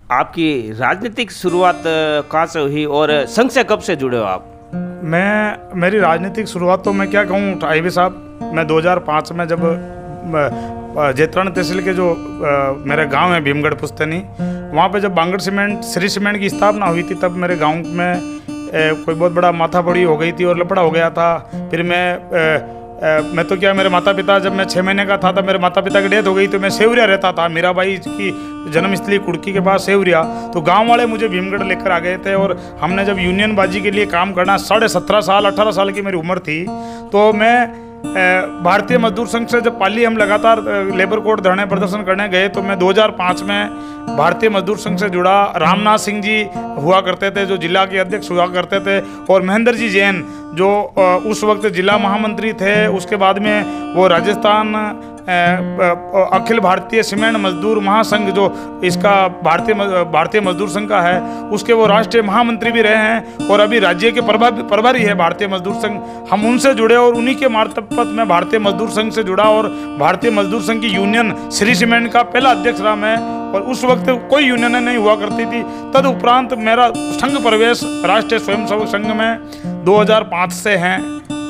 आपकी राजनीतिक शुरुआत कहाँ से हुई और संघ से कब से जुड़े हो आप? मेरी राजनीतिक शुरुआत तो मैं क्या कहूँ आईबी साहब, मैं 2005 में जब जेतरण तहसील के जो मेरे गांव है भीमगढ़ पुस्तैनी, वहाँ पे जब बांगड़ सीमेंट श्री सीमेंट की स्थापना हुई थी, तब मेरे गांव में कोई बहुत बड़ा माथापड़ी हो गई थी और लफड़ा हो गया था। फिर मैं तो क्या, मेरे माता पिता, जब मैं 6 महीने का था तब मेरे माता पिता की डेथ हो गई, तो मैं सेवरिया रहता था। मीराबाई की जन्मस्थली कुड़की के पास सेवरिया। तो गांव वाले मुझे भीमगढ़ लेकर आ गए थे और हमने जब यूनियन बाजी के लिए काम करना, 17.5 साल 18 साल की मेरी उम्र थी, तो मैं भारतीय मजदूर संघ से जब पाली हम लगातार लेबर कोड धरने प्रदर्शन करने गए, तो मैं 2005 में भारतीय मजदूर संघ से जुड़ा। रामनाथ सिंह जी हुआ करते थे जो जिला के अध्यक्ष हुआ करते थे, और महेंद्र जी जैन जो उस वक्त जिला महामंत्री थे। उसके बाद में वो राजस्थान अखिल भारतीय सीमेंट मजदूर महासंघ, जो इसका भारतीय मजदूर संघ का है, उसके वो राष्ट्रीय महामंत्री भी रहे हैं और अभी राज्य के प्रभारी है भारतीय मजदूर संघ। हम उनसे जुड़े और उन्हीं के मार्फत मैं भारतीय मजदूर संघ से जुड़ा और भारतीय मजदूर संघ की यूनियन श्री सीमेंट का पहला अध्यक्ष रहा मैं। और उस वक्त कोई यूनियन नहीं हुआ करती थी। तदुपरांत मेरा संघ प्रवेश राष्ट्रीय स्वयंसेवक संघ में 2005 से है।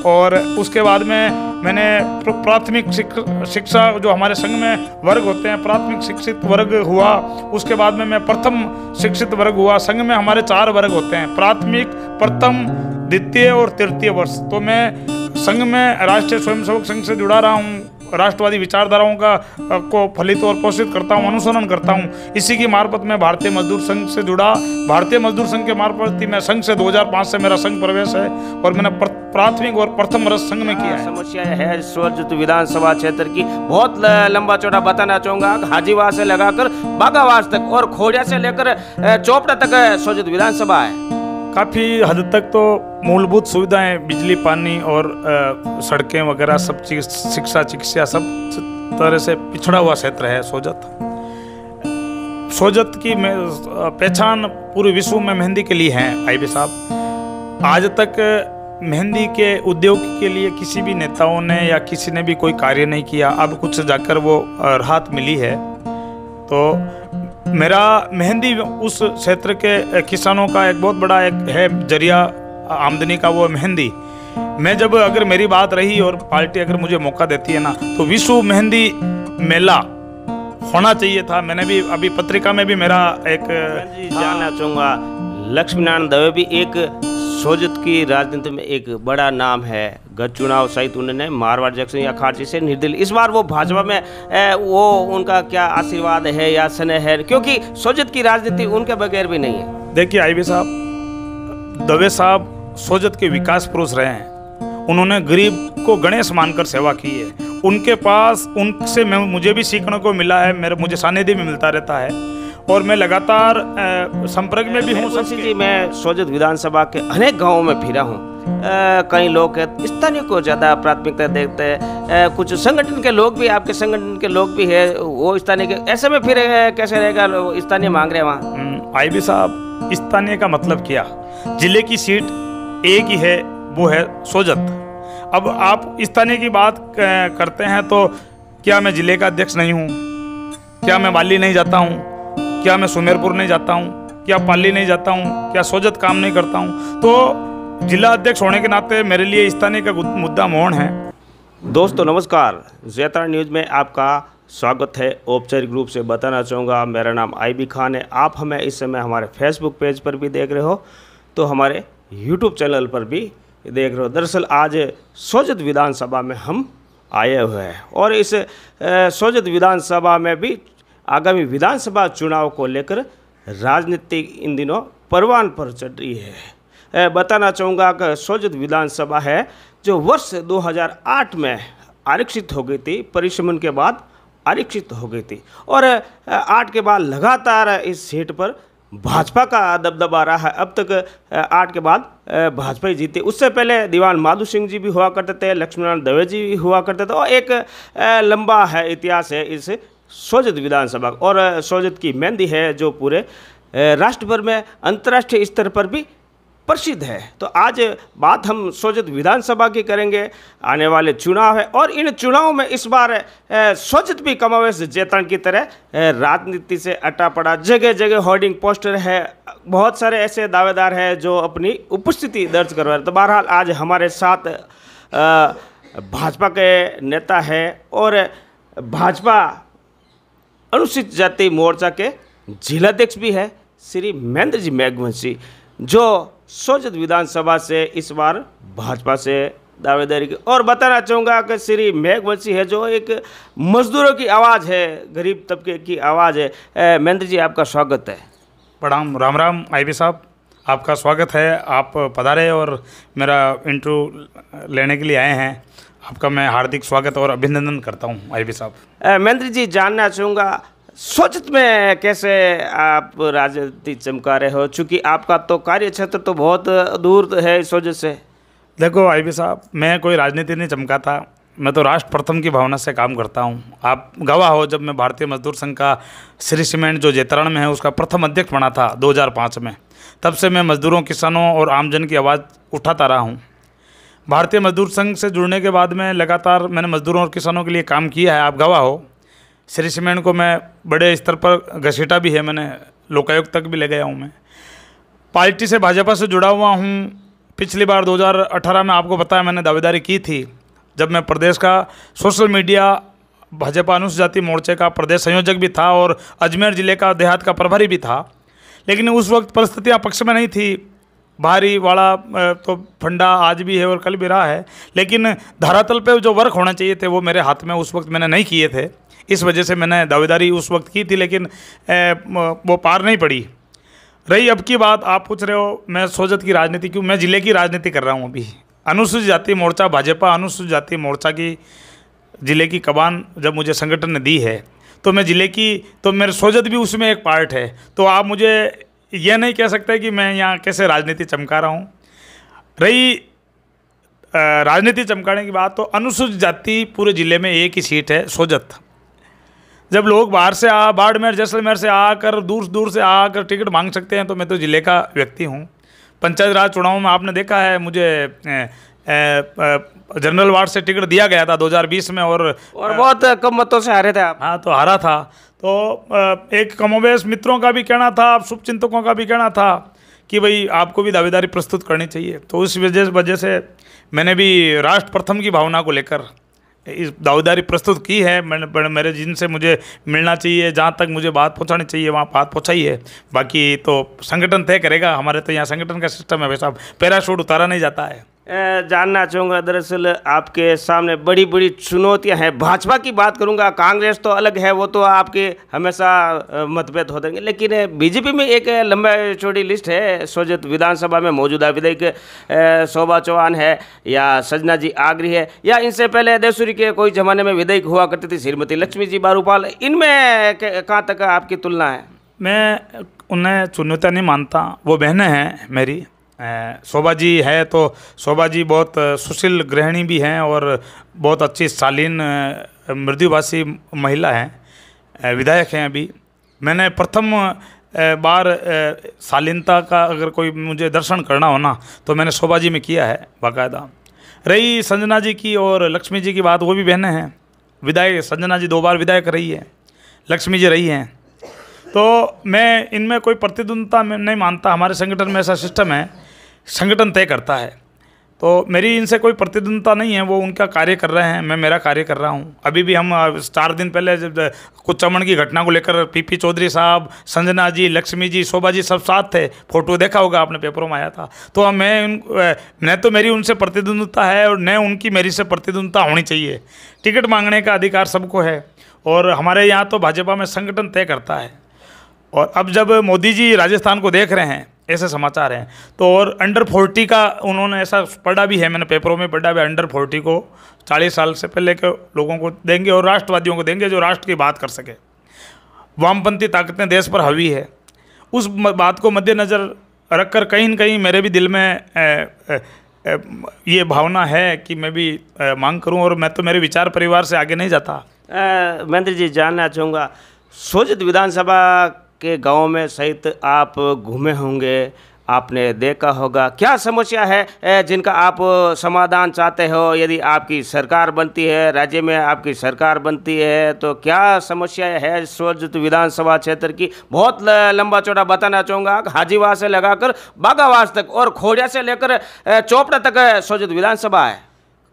और उसके बाद में मैंने प्राथमिक शिक्षा, जो हमारे संघ में वर्ग होते हैं, प्राथमिक शिक्षित वर्ग हुआ। उसके बाद में मैं प्रथम शिक्षित वर्ग हुआ। संघ में हमारे 4 वर्ग होते हैं, प्राथमिक, प्रथम, द्वितीय और तृतीय वर्ष। तो मैं संघ में राष्ट्रीय स्वयंसेवक संघ से जुड़ा रहा हूँ, राष्ट्रवादी विचारधाराओं को फलित और पोषित करता हूँ, अनुसरण करता हूँ। इसी की मार्फत मैं भारतीय मजदूर संघ से जुड़ा। भारतीय मजदूर संघ के मार्फत ही मैं संघ से 2005 से मेरा संघ प्रवेश है और मैंने प्राथमिक और प्रथम वर्ष संघ में किया है। समस्या है सोजत विधानसभा क्षेत्र की, बहुत लंबा चौड़ा बताना चाहूँगा। हाजीवास से लगाकर बागावास तक और खोड़िया से लेकर चोपड़ा तक सोजत विधानसभा है। काफ़ी हद तक तो मूलभूत सुविधाएं, बिजली, पानी और सड़कें वगैरह सब चीज़, शिक्षा, चिकित्सा, सब तरह से पिछड़ा हुआ क्षेत्र है सोजत। सोजत की पहचान पूरे विश्व में मेहंदी के लिए है आईबी साहब। आज तक मेहंदी के उद्योग के लिए किसी भी नेताओं ने या किसी ने भी कोई कार्य नहीं किया। अब कुछ जाकर वो राहत मिली है। तो मेरा मेहंदी उस क्षेत्र के किसानों का एक बहुत बड़ा एक है जरिया आमदनी का, वो मेहंदी। मैं जब, अगर मेरी बात रही और पार्टी अगर मुझे मौका देती है ना, तो विश्व मेहंदी मेला होना चाहिए था। मैंने भी अभी पत्रिका में भी मेरा एक जानना चाहूँगा, लक्ष्मी नारायण दवे भी एक सोजत की राजनीति में एक बड़ा नाम है। गत चुनाव सहित उन्होंने मारवाड़ जंक्शन या खारची से निर्दलीय, इस बार वो भाजपा में वो उनका क्या आशीर्वाद है या स्नेह है, क्योंकि सोजत की राजनीति उनके बगैर भी नहीं है। देखिए आईबी साहब, दवे साहब सोजत के विकास पुरुष रहे हैं। उन्होंने गरीब को गणेश मानकर सेवा की है। उनके पास, उनसे मुझे भी सीखने को मिला है, मुझे सानिध्य भी मिलता रहता है और मैं लगातार संपर्क में भी हूँ। जी, मैं सोजत विधानसभा के अनेक गांवों में फिरा हूँ। कई लोग स्थानीय को ज़्यादा प्राथमिकता देते हैं, कुछ संगठन के लोग भी, आपके संगठन के लोग भी है, वो स्थानीय के, ऐसे में फिर कैसे रहेगा? स्थानीय मांग रहे हैं वहाँ। आईबी साहब, स्थानीय का मतलब क्या? जिले की सीट एक ही है, वो है सोजत। अब आप स्थानीय की बात करते हैं तो क्या मैं जिले का अध्यक्ष नहीं हूँ? क्या मैं बाली नहीं जाता हूँ? क्या मैं सुमेरपुर नहीं जाता हूँ? क्या पाली नहीं जाता हूँ? क्या सोजत काम नहीं करता हूँ? तो जिला अध्यक्ष होने के नाते मेरे लिए स्थानीय का मुद्दा मौन है। दोस्तों नमस्कार, जेतरण न्यूज़ में आपका स्वागत है। औपचारिक रूप से बताना चाहूँगा, मेरा नाम आईबी खान है। आप हमें इस समय हमारे फेसबुक पेज पर भी देख रहे हो, तो हमारे यूट्यूब चैनल पर भी देख रहे हो। दरअसल आज सोजत विधानसभा में हम आए हुए हैं और इस सोजत विधानसभा में भी आगामी विधानसभा चुनाव को लेकर राजनीति इन दिनों परवान पर चढ़ रही है। बताना चाहूँगा कि सोजत विधानसभा है जो वर्ष 2008 में आरक्षित हो गई थी, परिश्रमण के बाद आरक्षित हो गई थी और 8 के बाद लगातार इस सीट पर भाजपा का दबदबा रहा है। अब तक 8 के बाद भाजपा ही जीती। उससे पहले दीवान माधु सिंह जी भी हुआ करते थे, लक्ष्मी नारायण दवे जी भी हुआ करते थे और एक लंबा है इतिहास है इस सोजत विधानसभा। और सोजत की मेहंदी है जो पूरे राष्ट्र भर में, अंतर्राष्ट्रीय स्तर पर भी प्रसिद्ध है। तो आज बात हम सोजत विधानसभा की करेंगे। आने वाले चुनाव है और इन चुनाव में इस बार सोजत भी कमावेश जेतरण की तरह राजनीति से अटा पड़ा, जगह जगह होर्डिंग पोस्टर है, बहुत सारे ऐसे दावेदार हैं जो अपनी उपस्थिति दर्ज करवा रहे। तो बहरहाल आज हमारे साथ भाजपा के नेता है और भाजपा अनुसूचित जाति मोर्चा के जिलाध्यक्ष भी है श्री महेंद्र जी मेघवंशी, जो सोजत विधानसभा से इस बार भाजपा से दावेदारी की। और बताना चाहूँगा कि श्री मेघवंशी है जो एक मजदूरों की आवाज़ है, गरीब तबके की आवाज़ है। महेंद्र जी आपका स्वागत है। प्रणाम, राम राम आईबी साहब, आपका स्वागत है। आप पधारे और मेरा इंटरव्यू लेने के लिए आए हैं। आपका मैं हार्दिक स्वागत और अभिनंदन करता हूं आईबी साहब। महेंद्र जी जानना चाहूँगा सोजत में कैसे आप राजनीति चमका रहे हो, चूँकि आपका तो कार्य क्षेत्र तो बहुत दूर है सोजत से। देखो आईबी साहब, मैं कोई राजनीति नहीं चमकाता, मैं तो राष्ट्र प्रथम की भावना से काम करता हूं। आप गवाह हो, जब मैं भारतीय मजदूर संघ का श्री सीमेंट जो जेतरण में है उसका प्रथम अध्यक्ष बना था 2005 में, तब से मैं मजदूरों, किसानों और आमजन की आवाज़ उठाता रहा हूँ। भारतीय मजदूर संघ से जुड़ने के बाद में लगातार मैंने मजदूरों और किसानों के लिए काम किया है। आप गवाह हो, श्री सीमेंट को मैं बड़े स्तर पर घसीटा भी है, मैंने लोकायुक्त तक भी ले गया हूँ। मैं पार्टी से, भाजपा से जुड़ा हुआ हूँ। पिछली बार 2018 में आपको बताया मैंने दावेदारी की थी, जब मैं प्रदेश का सोशल मीडिया भाजपा अनुसूचित जाति मोर्चे का प्रदेश संयोजक भी था और अजमेर जिले का देहात का प्रभारी भी था। लेकिन उस वक्त परिस्थितियाँ पक्ष में नहीं थी। भारी वाला तो फंडा आज भी है और कल भी रहा है, लेकिन धरातल पे जो वर्क होना चाहिए थे वो मेरे हाथ में उस वक्त मैंने नहीं किए थे। इस वजह से मैंने दावेदारी उस वक्त की थी, लेकिन वो पार नहीं पड़ी। रही अब की बात, आप पूछ रहे हो मैं सोजत की राजनीति क्यों, मैं ज़िले की राजनीति कर रहा हूँ अभी। अनुसूचित जाति मोर्चा, भाजपा अनुसूचित जाति मोर्चा की ज़िले की कमान जब मुझे संगठन ने दी है तो मैं ज़िले की, तो मेरे सोजत भी उसमें एक पार्ट है। तो आप मुझे यह नहीं कह सकते कि मैं यहाँ कैसे राजनीति चमका रहा हूँ। रही राजनीति चमकाने की बात, तो अनुसूचित जाति पूरे ज़िले में एक ही सीट है, सोजत। जब लोग बाहर से बाड़मेर, जैसलमेर से आकर, दूर दूर से आकर टिकट मांग सकते हैं, तो मैं तो ज़िले का व्यक्ति हूँ। पंचायत राज चुनाव में आपने देखा है मुझे जनरल वार्ड से टिकट दिया गया था 2020 में और बहुत कम मतों से हारे थे आप। हाँ, तो हारा था। तो एक कमोबेश मित्रों का भी कहना था, शुभचिंतकों का भी कहना था कि भाई आपको भी दावेदारी प्रस्तुत करनी चाहिए। तो उस वजह से मैंने भी राष्ट्र प्रथम की भावना को लेकर इस दावेदारी प्रस्तुत की है। मैंने मेरे जिनसे मुझे मिलना चाहिए, जहाँ तक मुझे बात पहुँचानी चाहिए वहाँ बात पहुँचाई है। बाकी तो संगठन तय करेगा। हमारे तो यहाँ संगठन का सिस्टम है, वैसा पैराशूट उतारा नहीं जाता है। जानना चाहूँगा, दरअसल आपके सामने बड़ी बड़ी चुनौतियां हैं। भाजपा की बात करूँगा, कांग्रेस तो अलग है, वो तो आपके हमेशा मतभेद होते हैं, लेकिन बीजेपी में एक लंबा चौड़ी लिस्ट है। सोजत विधानसभा में मौजूदा विधायक शोभा चौहान है, या सजना जी आगरी है, या इनसे पहले देवसुरी के कोई ज़माने में विधायक हुआ करती थी श्रीमती लक्ष्मी जी बारूपाल। इनमें कहाँ तक आपकी तुलना है? मैं उन्हें चुनौतियाँ नहीं मानता, वो बहनें हैं मेरी। शोभा जी है तो शोभा जी बहुत सुशील गृहिणी भी हैं और बहुत अच्छी शालीन मृदुभाषी महिला हैं, विधायक हैं अभी। मैंने प्रथम बार शालीनता का अगर कोई मुझे दर्शन करना हो ना, तो मैंने शोभा जी में किया है बाकायदा। रही संजना जी की और लक्ष्मी जी की बात, वो भी बहनें हैं विधायक। संजना जी 2 बार विधायक रही है, लक्ष्मी जी रही हैं। तो मैं इनमें कोई प्रतिद्वंदता नहीं मानता। हमारे संगठन में ऐसा सिस्टम है, संगठन तय करता है। तो मेरी इनसे कोई प्रतिद्वंदता नहीं है, वो उनका कार्य कर रहे हैं, मैं मेरा कार्य कर रहा हूँ। अभी भी हम 4 दिन पहले जब कुछ चमन की घटना को लेकर पीपी चौधरी साहब, संजना जी, लक्ष्मी जी, शोभा जी सब साथ थे। फोटो देखा होगा आपने, पेपरों में आया था। तो न तो मेरी उनसे प्रतिद्वंदता है और न उनकी मेरी से प्रतिद्वंदता होनी चाहिए। टिकट मांगने का अधिकार सबको है और हमारे यहाँ तो भाजपा में संगठन तय करता है। और अब जब मोदी जी राजस्थान को देख रहे हैं, ऐसे समाचार हैं, तो और अंडर 40 का उन्होंने ऐसा पढ़ा भी है, मैंने पेपरों में पढ़ा भी, अंडर 40 को 40 साल से पहले के लोगों को देंगे और राष्ट्रवादियों को देंगे जो राष्ट्र की बात कर सके। वामपंथी ताकतें देश पर हावी है। उस बात को मद्देनज़र रखकर कहीं न कहीं मेरे भी दिल में ये भावना है कि मैं भी मांग करूं, और मैं तो मेरे विचार परिवार से आगे नहीं जाता। महेंद्र जी जानना चाहूँगा, सोजत विधानसभा के गाँव में सहित आप घूमे होंगे आपने देखा होगा। क्या समस्या है जिनका आप समाधान चाहते हो? यदि आपकी सरकार बनती है, राज्य में आपकी सरकार बनती है, तो क्या समस्या है सोजत विधानसभा क्षेत्र की? बहुत लंबा चौड़ा बताना चाहूँगा। हाजीवास से लगाकर बागावास तक और खोड़िया से लेकर चोपड़ा तक सोजत विधानसभा है।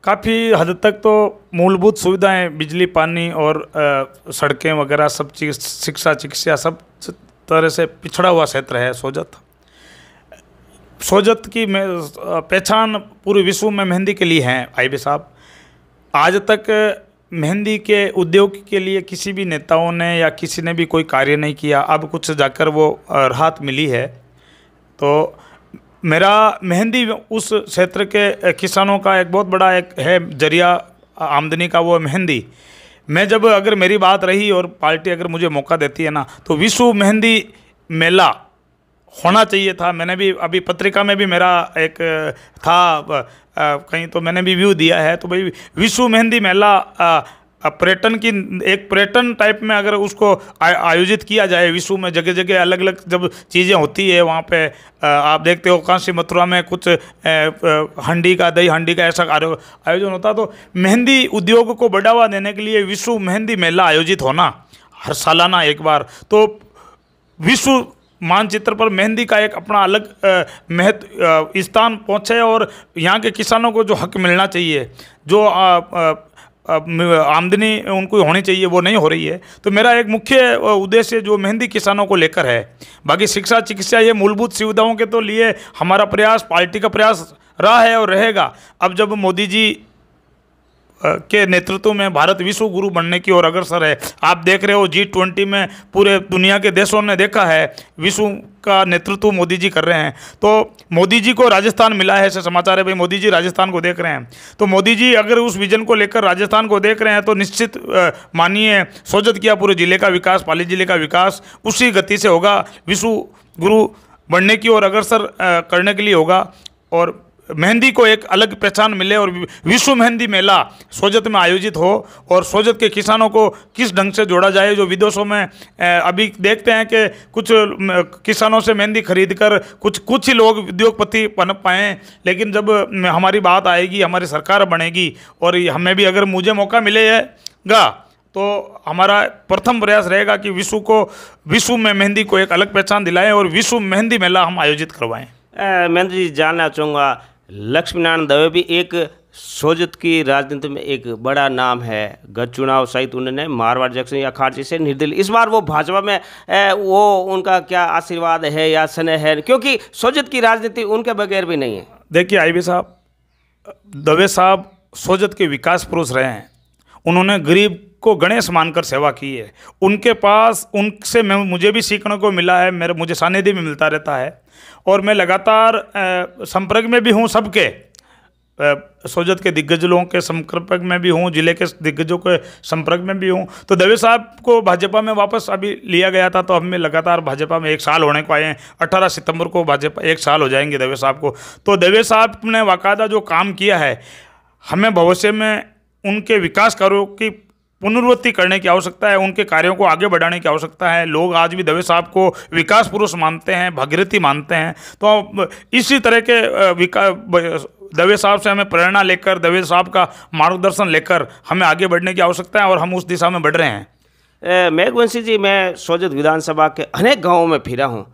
काफ़ी हद तक तो मूलभूत सुविधाएं, बिजली, पानी और सड़कें वगैरह सब चीज़, शिक्षा, चिकित्सा, सब तरह से पिछड़ा हुआ क्षेत्र है सोजत। सोजत की पहचान पूरे विश्व में मेहंदी के लिए है आईबी साहब। आज तक मेहंदी के उद्योग के लिए किसी भी नेताओं ने या किसी ने भी कोई कार्य नहीं किया। अब कुछ जाकर वो राहत मिली है। तो मेरा मेहंदी उस क्षेत्र के किसानों का एक बहुत बड़ा एक है जरिया आमदनी का, वो मेहंदी। मैं जब अगर मेरी बात रही और पार्टी अगर मुझे मौका देती है ना, तो विश्व मेहंदी मेला होना चाहिए था। मैंने भी अभी पत्रिका में भी मेरा एक था कहीं, तो मैंने भी व्यू दिया है। तो भाई विश्व मेहंदी मेला पर्यटन की एक पर्यटन टाइप में अगर उसको आयोजित किया जाए विश्व में, जगह जगह अलग अलग जब चीज़ें होती है वहाँ पे आप देखते हो काशी मथुरा में कुछ हंडी का, दही हंडी का ऐसा आयोजन होता। तो मेहंदी उद्योग को बढ़ावा देने के लिए विश्व मेहंदी मेला आयोजित होना हर सालाना एक बार, तो विश्व मानचित्र पर मेहंदी का एक अपना अलग महत्व स्थान पहुँचे और यहाँ के किसानों को जो हक मिलना चाहिए, जो आमदनी उनको होनी चाहिए, वो नहीं हो रही है। तो मेरा एक मुख्य उद्देश्य जो मेहंदी किसानों को लेकर है। बाकी शिक्षा, चिकित्सा, ये मूलभूत सुविधाओं के तो लिए हमारा प्रयास, पार्टी का प्रयास रहा है और रहेगा। अब जब मोदी जी के नेतृत्व में भारत विश्व गुरु बनने की ओर अग्रसर है, आप देख रहे हो G20 में पूरे दुनिया के देशों ने देखा है विश्व का नेतृत्व मोदी जी कर रहे हैं। तो मोदी जी को राजस्थान मिला है, ऐसे समाचार है भाई, मोदी जी राजस्थान को देख रहे हैं। तो मोदी जी अगर उस विजन को लेकर राजस्थान को देख रहे हैं, तो निश्चित मानिए सोजत किया पूरे जिले का विकास, पाली जिले का विकास उसी गति से होगा, विश्व गुरु बनने की ओर अग्रसर करने के लिए होगा। और मेहंदी को एक अलग पहचान मिले और विश्व मेहंदी मेला सोजत में आयोजित हो और सोजत के किसानों को किस ढंग से जोड़ा जाए। जो विदेशों में अभी देखते हैं कि कुछ किसानों से मेहंदी खरीद कर कुछ ही लोग उद्योगपति बन पाएँ, लेकिन जब हमारी बात आएगी, हमारी सरकार बनेगी और हमें भी अगर मुझे मौका मिलेगा, तो हमारा प्रथम प्रयास रहेगा कि विश्व में मेहंदी को एक अलग पहचान दिलाएं और विश्व मेहंदी मेला हम आयोजित करवाएं। मैं जी जानना चाहूँगा, लक्ष्मी नारायण दवे भी एक सोजत की राजनीति में एक बड़ा नाम है। गत चुनाव सहित उन्होंने मारवाड़ जंक्शन या खारची से निर्दलीय, इस बार वो भाजपा में वो उनका क्या आशीर्वाद है या स्नेह है? क्योंकि सोजत की राजनीति उनके बगैर भी नहीं है। देखिए आईबी साहब, दवे साहब सोजत के विकास पुरुष रहे हैं। उन्होंने गरीब को गणेश मानकर सेवा की है। उनके पास उनसे मुझे भी सीखने को मिला है, मुझे सानिध्य भी मिलता रहता है और मैं लगातार संपर्क में भी हूँ सबके, सोजत के दिग्गज लोगों के संपर्क में भी हूँ, जिले के दिग्गजों के संपर्क में भी हूँ। तो दवे साहब को भाजपा में वापस अभी लिया गया था, तो हमें लगातार भाजपा में 1 साल होने को आए हैं। 18 सितंबर को भाजपा 1 साल हो जाएंगे दवे साहब को। तो दवे साहब ने बाकायदा जो काम किया है, हमें भविष्य में उनके विकास कार्यों की पुनरावृत्ति करने की आवश्यकता है, उनके कार्यों को आगे बढ़ाने की आवश्यकता है। लोग आज भी दवे साहब को विकास पुरुष मानते हैं, भागीरथी मानते हैं। तो इसी तरह के दवे साहब से हमें प्रेरणा लेकर, दवे साहब का मार्गदर्शन लेकर हमें आगे बढ़ने की आवश्यकता है और हम उस दिशा में बढ़ रहे हैं। मेघवंशी जी, मैं सोजत विधानसभा के अनेक गाँवों में फिरा हूँ।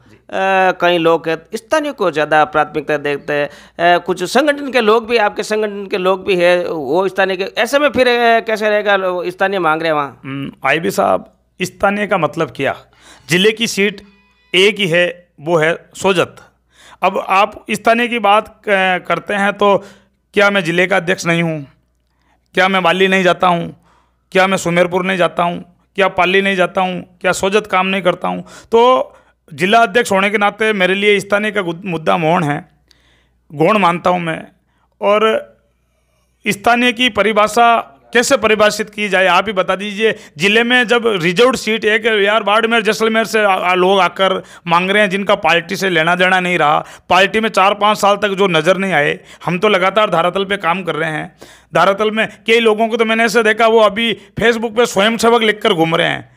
कई लोग स्थानीय को ज़्यादा प्राथमिकता देते हैं, कुछ संगठन के लोग भी, आपके संगठन के लोग भी है, वो स्थानीय के, ऐसे में फिर कैसे रहेगा? स्थानीय मांग रहे हैं वहाँ। आईबी साहब, स्थानीय का मतलब क्या? जिले की सीट एक ही है, वो है सोजत। अब आप स्थानीय की बात करते हैं, तो क्या मैं जिले का अध्यक्ष नहीं हूँ? क्या मैं बाली नहीं जाता हूँ? क्या मैं सुमेरपुर नहीं जाता हूँ? क्या पाली नहीं जाता हूँ? क्या सोजत काम नहीं करता हूँ? तो जिला अध्यक्ष होने के नाते मेरे लिए स्थानीय का मुद्दा मौन है, गौण मानता हूं मैं। और स्थानीय की परिभाषा कैसे परिभाषित की जाए, आप ही बता दीजिए। जिले में जब रिजर्व सीट एक यार बाड़मेर जैसलमेर से लोग आकर मांग रहे हैं, जिनका पार्टी से लेना देना नहीं रहा, पार्टी में 4-5 साल तक जो नज़र नहीं आए। हम तो लगातार धरातल पे काम कर रहे हैं। धरातल में कई लोगों को तो मैंने ऐसे देखा, वो अभी फेसबुक पे स्वयंसेवक लिखकर घूम रहे हैं।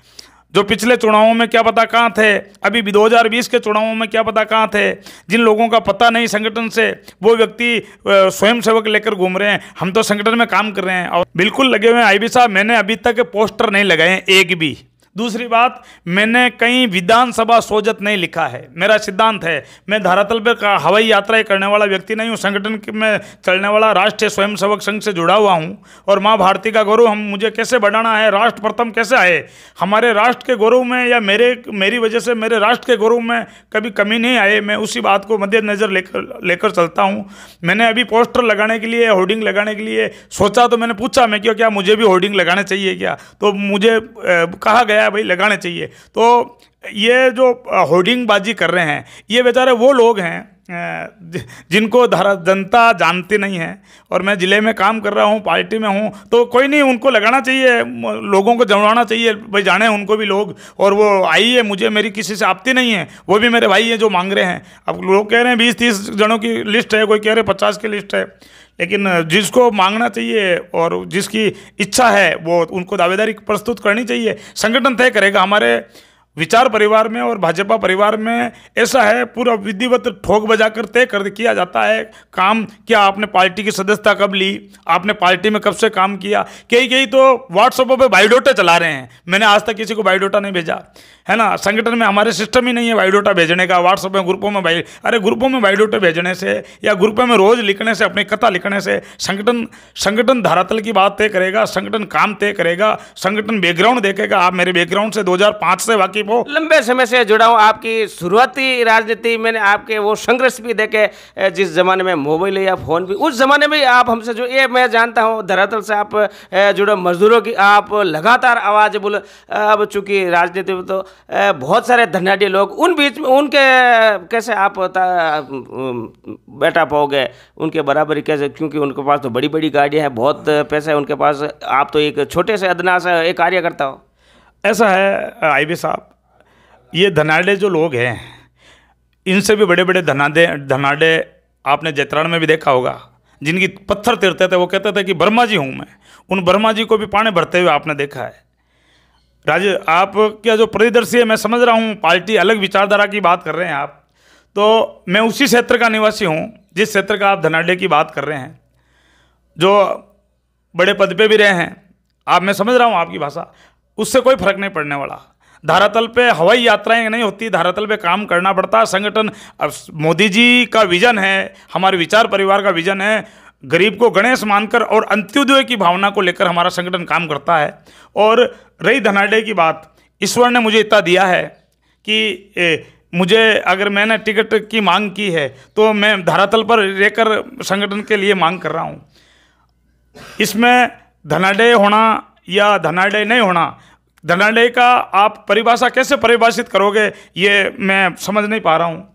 जो पिछले चुनावों में क्या पता कहाँ थे, अभी 2020 के चुनावों में क्या पता कहाँ थे। जिन लोगों का पता नहीं संगठन से, वो व्यक्ति स्वयं सेवक लेकर घूम रहे हैं। हम तो संगठन में काम कर रहे हैं और बिल्कुल लगे हुए हैं। आईबी साहब, मैंने अभी तक पोस्टर नहीं लगाए हैं, एक भी। दूसरी बात, मैंने कहीं विधानसभा सोजत नहीं लिखा है। मेरा सिद्धांत है, मैं धरातल पर हवाई यात्राएं करने वाला व्यक्ति नहीं हूँ। संगठन में चलने वाला राष्ट्रीय स्वयंसेवक संघ से जुड़ा हुआ हूँ और माँ भारती का गौरव हम मुझे कैसे बढ़ाना है, राष्ट्र प्रथम कैसे आए, हमारे राष्ट्र के गौरव में या मेरी वजह से मेरे राष्ट्र के गौरव में कभी कमी नहीं आए, मैं उसी बात को मद्देनजर लेकर चलता हूँ। मैंने अभी पोस्टर लगाने के लिए, होर्डिंग लगाने के लिए सोचा, तो मैंने पूछा मैं क्या मुझे भी होर्डिंग लगाने चाहिए क्या, तो मुझे कहा गया भाई लगाने चाहिए। तो ये जो होर्डिंग कर रहे हैं, ये बेचारे वो लोग हैं जिनको जनता जानती नहीं है। और मैं ज़िले में काम कर रहा हूँ, पार्टी में हूँ, तो कोई नहीं, उनको लगाना चाहिए, लोगों को जमाना चाहिए भाई, जाने उनको भी लोग। और वो आइए, मुझे मेरी किसी से आपत्ति नहीं है, वो भी मेरे भाई हैं जो मांग रहे हैं। अब लोग कह रहे हैं 20-30 जनों की लिस्ट है, कोई कह रहे 50 की लिस्ट है, लेकिन जिसको मांगना चाहिए और जिसकी इच्छा है वो उनको दावेदारी प्रस्तुत करनी चाहिए। संगठन तय करेगा। हमारे विचार परिवार में और भाजपा परिवार में ऐसा है, पूरा विधिवत ठोक बजाकर तय कर किया जाता है काम। क्या आपने पार्टी की सदस्यता कब ली, आपने पार्टी में कब से काम किया। कई तो व्हाट्सएप पे बायोडोटा चला रहे हैं, मैंने आज तक किसी को बायोडोटा नहीं भेजा है ना। संगठन में हमारे सिस्टम ही नहीं है बायोडोटा भेजने का। व्हाट्सएप में ग्रुपों में अरे ग्रुपों में बायोडोटा भेजने से या ग्रुपों में रोज लिखने से, अपनी कथा लिखने से संगठन धरातल की बात तय करेगा, संगठन काम तय करेगा, संगठन बैकग्राउंड देखेगा। आप मेरे बैकग्राउंड से 2005 से वाकिफ हो, लंबे समय से जुड़ा हूँ। आपकी शुरुआती राजनीति मैंने आपके वो संघर्ष भी देखे, जिस जमाने में मोबाइल या फोन भी, उस जमाने में आप हमसे जो, ये मैं जानता हूँ धरातल से आप जुड़े मजदूरों की आप लगातार आवाज़ बोले। अब चूंकि राजनीति में तो बहुत सारे धनाढ़ी लोग, उन बीच में उनके कैसे आप बैठा पाओगे, उनके बराबरी कैसे, क्योंकि उनके पास तो बड़ी बड़ी गाड़ियाँ हैं, बहुत पैसा है उनके पास, आप तो एक छोटे से अदना से एक कार्यकर्ता हो। ऐसा है आईबी साहब, ये धनाढ़े जो लोग हैं, इनसे भी बड़े बड़े धनाढ़े आपने जैतरान में भी देखा होगा, जिनकी पत्थर तिरते थे, वो कहते थे कि वर्मा जी हूँ मैं। उन वर्मा जी को भी पानी भरते हुए आपने देखा है। आप क्या जो परिदर्शी है, मैं समझ रहा हूँ पार्टी अलग विचारधारा की बात कर रहे हैं आप, तो मैं उसी क्षेत्र का निवासी हूँ जिस क्षेत्र का आप धनाढ़े की बात कर रहे हैं, जो बड़े पद पे भी रहे हैं आप। मैं समझ रहा हूँ आपकी भाषा, उससे कोई फर्क नहीं पड़ने वाला। धरातल पे हवाई यात्राएं नहीं होती, धरातल पे काम करना पड़ता है। संगठन, अब मोदी जी का विजन है, हमारे विचार परिवार का विजन है, गरीब को गणेश मानकर और अंत्योदय की भावना को लेकर हमारा संगठन काम करता है। और रही धनाढ़े की बात, ईश्वर ने मुझे इतना दिया है कि मुझे अगर मैंने टिकट की मांग की है तो मैं धरातल पर रहकर संगठन के लिए मांग कर रहा हूँ। इसमें धनाढ़े होना या धनाढ़े नहीं होना, धनाढ़े का आप परिभाषा कैसे परिभाषित करोगे, ये मैं समझ नहीं पा रहा हूँ।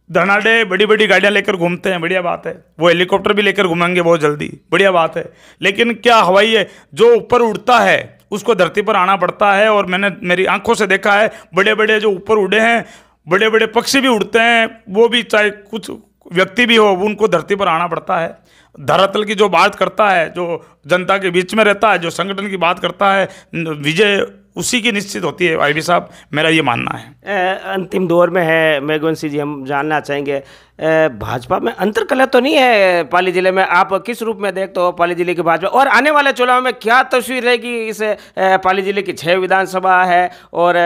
धनाढ़े बड़ी बड़ी गाड़ियाँ लेकर घूमते हैं, बढ़िया बात है, वो हेलीकॉप्टर भी लेकर घूमेंगे बहुत जल्दी, बढ़िया बात है। लेकिन क्या हवाई है जो ऊपर उड़ता है उसको धरती पर आना पड़ता है। और मैंने मेरी आंखों से देखा है, बड़े बड़े जो ऊपर उड़े हैं, बड़े बड़े पक्षी भी उड़ते हैं, वो भी चाहे कुछ व्यक्ति भी हो, उनको धरती पर आना पड़ता है। धरातल की जो बात करता है, जो जनता के बीच में रहता है, जो संगठन की बात करता है, विजय उसी की निश्चित होती है आईबी साहब, मेरा ये मानना है। अंतिम दौर में है मेघवंशी जी, हम जानना चाहेंगे भाजपा में अंतर्कलह तो नहीं है पाली जिले में, आप किस रूप में देखते हो पाली जिले की भाजपा, और आने वाले चुनाव में क्या तस्वीर रहेगी? इस पाली जिले की 6 विधानसभा है और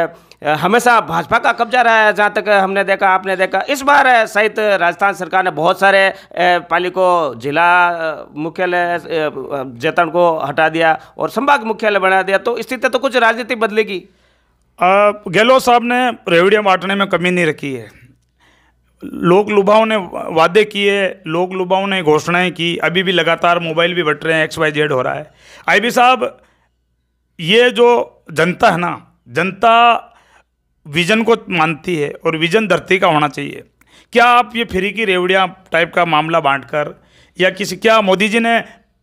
हमेशा भाजपा का कब्जा रहा है, जहाँ तक हमने देखा, आपने देखा। इस बार सहित राजस्थान सरकार ने बहुत सारे पाली को जिला मुख्यालय जैतरण को हटा दिया और संभाग मुख्यालय बना दिया, तो स्थिति तो कुछ राजनीति बदलेगी। गहलोत साहब ने रेवड़ियाँ बांटने में कमी नहीं रखी है। लोक लुभाओं ने वादे किए, लोक लुभाओं ने घोषणाएं की, अभी भी लगातार मोबाइल भी बट रहे हैं, XYZ हो रहा है। आईबी साहब, ये जो जनता है ना, जनता विजन को मानती है और विजन धरती का होना चाहिए। क्या आप ये फ्री की रेवड़ियाँ टाइप का मामला बांटकर या क्या मोदी जी ने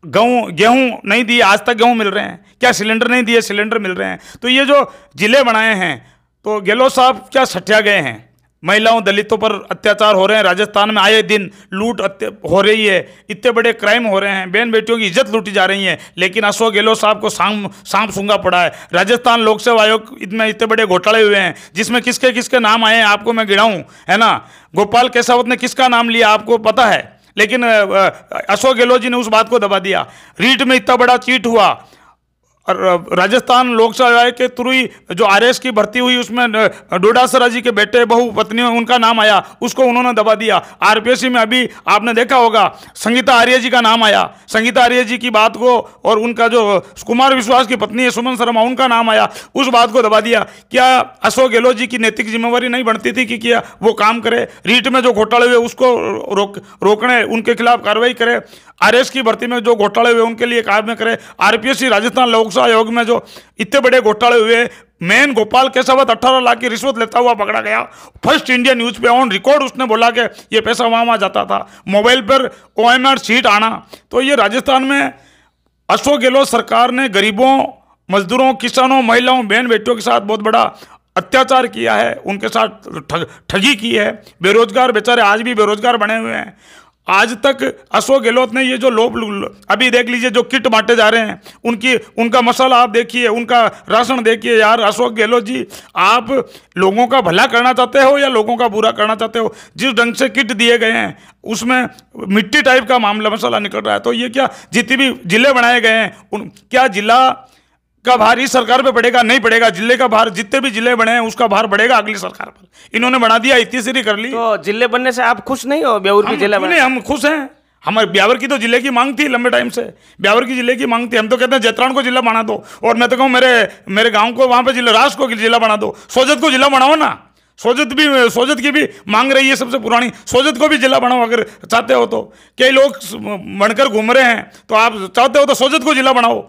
गेहूं नहीं दिए, आज तक गेहूं मिल रहे हैं? क्या सिलेंडर नहीं दिए, सिलेंडर मिल रहे हैं? तो ये जो जिले बनाए हैं, तो गहलोत साहब क्या सठिया गए हैं? महिलाओं दलितों पर अत्याचार हो रहे हैं, राजस्थान में आए दिन लूट हो रही है, इतने बड़े क्राइम हो रहे हैं, बहन बेटियों की इज्जत लूटी जा रही है, लेकिन अशोक गहलोत साहब को सांप सूंघा पड़ा है। राजस्थान लोक सेवा आयोग में इतने बड़े घोटाले हुए हैं जिसमें किसके किसके नाम आए हैं आपको मैं गिनाऊं, है ना। गोपाल केसावत ने किसका नाम लिया आपको पता है, लेकिन अशोक गहलोत जी ने उस बात को दबा दिया। रीट में इतना बड़ा चीट हुआ, राजस्थान लोक सेवा आयोग के तुरुई जो आरएस की भर्ती हुई उसमें डोडासरा जी के बेटे बहू पत्नी उनका नाम आया, उसको उन्होंने दबा दिया। आरपीएससी में अभी आपने देखा होगा संगीता आर्य जी का नाम आया, संगीता आर्य जी की बात को, और उनका जो कुमार विश्वास की पत्नी है सुमन शर्मा उनका नाम आया, उस बात को दबा दिया। क्या अशोक गहलोत जी की नैतिक जिम्मेवारी नहीं बनती थी कि क्या वो काम करे, रीट में जो घोटाले हुए उसको रोकने उनके खिलाफ कार्रवाई करे, आरएस की भर्ती में जो घोटाले हुए उनके लिए कार्य करे, आरपीएससी राजस्थान लोक सेवा आयोग में जो इतने बड़े घोटाले हुए, मेन गोपाल केसावत 18 लाख की रिश्वत लेता हुआ पकड़ा गया। फर्स्ट इंडिया न्यूज पे ऑन रिकॉर्ड उसने बोला कि ये पैसा वहाँ जाता था, मोबाइल पर ओएमआर शीट आना। तो ये राजस्थान में अशोक गहलोत सरकार ने गरीबों, मजदूरों, किसानों, महिलाओं, बहन बेटियों के साथ बहुत बड़ा अत्याचार किया है, उनके साथ ठगी की है। बेरोजगार बेचारे आज भी बेरोजगार बने हुए हैं। आज तक अशोक गहलोत ने ये जो अभी देख लीजिए जो किट बांटे जा रहे हैं, उनका मसाला आप देखिए, उनका राशन देखिए। यार अशोक गहलोत जी, आप लोगों का भला करना चाहते हो या लोगों का बुरा करना चाहते हो? जिस ढंग से किट दिए गए हैं उसमें मिट्टी टाइप का मामला मसाला निकल रहा है। तो ये क्या जितने भी जिले बनाए गए हैं क्या जिला का भार इस सरकार पे पड़ेगा? नहीं पड़ेगा। जिले का भार, जितने भी जिले बने हैं उसका भार पड़ेगा अगली सरकार पर। इन्होंने बना दिया, इतनी सीरी कर ली। तो जिले बनने से आप खुश नहीं हो? ब्यावर की जिला बने, हम खुश हैं। हमारे ब्यावर की तो जिले की मांग थी लंबे टाइम से, ब्यावर की जिले की मांग थी। हम तो कहते हैं जैतरान को जिला बना दो, और मैं तो कहूँ मेरे गांव को वहां पे जिला, रास को जिला बना दो, सोजत को जिला बनाओ ना। सोजत की भी मांग रही है सबसे पुरानी, सोजत को भी जिला बनाओ अगर चाहते हो तो। कई लोग बनकर घूम रहे हैं, तो आप चाहते हो तो सोजत को जिला बनाओ,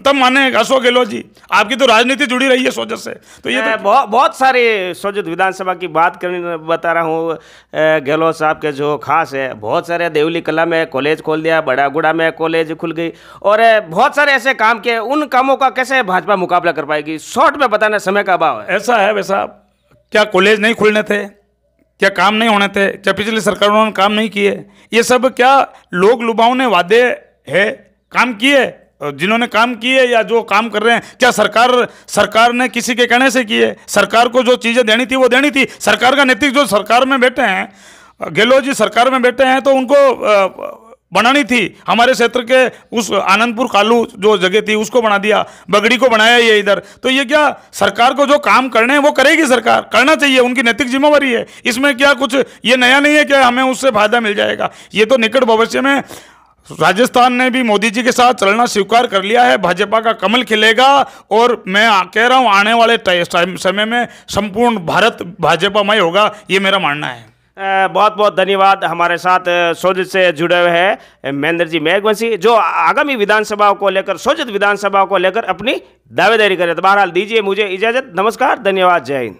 तब माने अशोक गहलोत जी। आपकी तो राजनीति जुड़ी रही है सोजत से। तो ये तो बहुत सारे सोजत विधानसभा की बात करने बता रहा हूँ। गहलोत साहब के जो खास है, बहुत सारे देवली कला में कॉलेज खोल दिया, बड़ागुड़ा में कॉलेज खुल गई, और बहुत सारे ऐसे काम किए। उन कामों का कैसे भाजपा मुकाबला कर पाएगी? शॉर्ट में बताना, समय का अभाव है। ऐसा है वैसा, क्या कॉलेज नहीं खुलने थे? क्या काम नहीं होने थे? क्या पिछली सरकारों ने काम नहीं किए? ये सब क्या लोग लुभाओं ने वादे है काम किए? जिन्होंने काम किए या जो काम कर रहे हैं, क्या सरकार ने किसी के कहने से किए? सरकार को जो चीज़ें देनी थी वो देनी थी। सरकार का नैतिक जो सरकार में बैठे हैं, गहलोत जी सरकार में बैठे हैं, तो उनको बनानी थी। हमारे क्षेत्र के उस आनंदपुर कालू जो जगह थी उसको बना दिया, बगड़ी को बनाया ये इधर। तो ये क्या सरकार को जो काम करने हैं वो करेगी, सरकार करना चाहिए, उनकी नैतिक जिम्मेवारी है। इसमें क्या कुछ ये नया नहीं है कि हमें उससे फायदा मिल जाएगा। ये तो निकट भविष्य में राजस्थान ने भी मोदी जी के साथ चलना स्वीकार कर लिया है, भाजपा का कमल खिलेगा। और मैं कह रहा हूँ आने वाले समय में संपूर्ण भारत भाजपामय होगा, ये मेरा मानना है। बहुत बहुत धन्यवाद। हमारे साथ सोजत से जुड़े हुए हैं महेंद्र जी मेघवंशी, जो आगामी विधानसभाओं को लेकर, सोजत विधानसभाओं को लेकर अपनी दावेदारी करें। तो बहरहाल दीजिए मुझे इजाज़त। नमस्कार, धन्यवाद, जय हिंद।